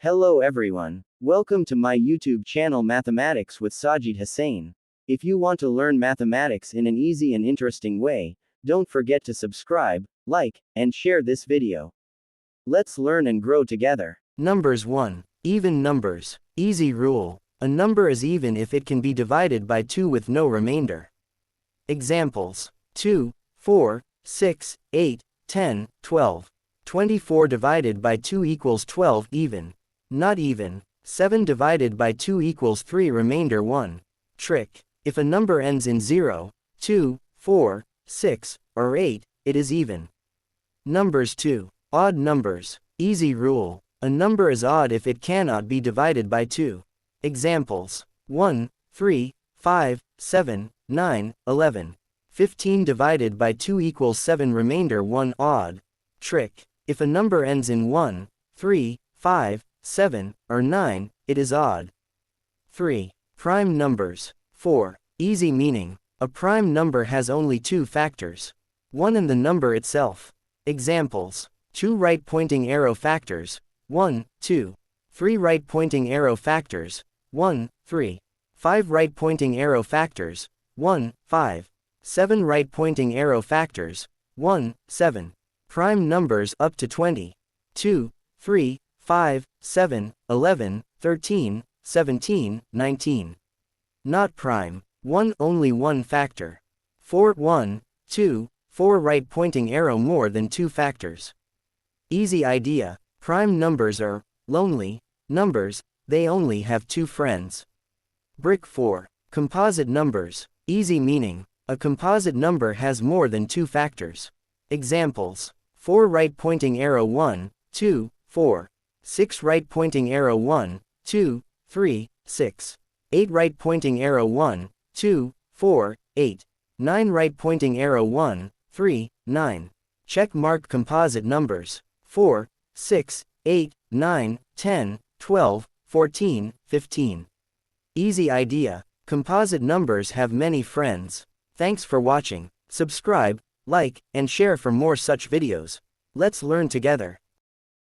Hello everyone. Welcome to my YouTube channel Mathematics with Sajid Hussain. If you want to learn mathematics in an easy and interesting way, don't forget to subscribe, like, and share this video. Let's learn and grow together. Numbers 1. Even numbers. Easy rule. A number is even if it can be divided by 2 with no remainder. Examples: 2, 4, 6, 8, 10, 12. 24 divided by 2 equals 12 even. Not even. 7 divided by 2 equals 3 remainder 1. Trick. If a number ends in 0, 2, 4, 6, or 8, it is even. Numbers 2. Odd numbers. Easy rule. A number is odd if it cannot be divided by 2. Examples: 1, 3, 5, 7, 9, 11. 15 divided by 2 equals 7 remainder 1 odd. Trick. If a number ends in 1, 3, 5, 7, or 9, it is odd. 3. Prime numbers. 4. Easy meaning. A prime number has only 2 factors. 1 and the number itself. Examples: 2 right-pointing arrow factors, 1, 2. 3 right-pointing arrow factors, 1, 3. 5 right-pointing arrow factors, 1, 5. 7 right-pointing arrow factors, 1, 7. Prime numbers up to 20. 2, 3, 5, 7, 11, 13, 17, 19. Not prime. 1 only 1 factor. 4, 1, 2, 4 right-pointing arrow more than 2 factors. Easy idea. Prime numbers are lonely numbers, they only have 2 friends. Brick 4. Composite numbers. Easy meaning. A composite number has more than 2 factors. Examples: 4 right-pointing arrow 1, 2, 4. 6 right-pointing arrow 1, 2, 3, 6. 8 right-pointing arrow 1, 2, 4, 8. 9 right-pointing arrow 1, 3, 9. Check mark composite numbers: 4, 6, 8, 9, 10, 12, 14, 15. Easy idea. Composite numbers have many friends. Thanks for watching. Subscribe, like, and share for more such videos. Let's learn together.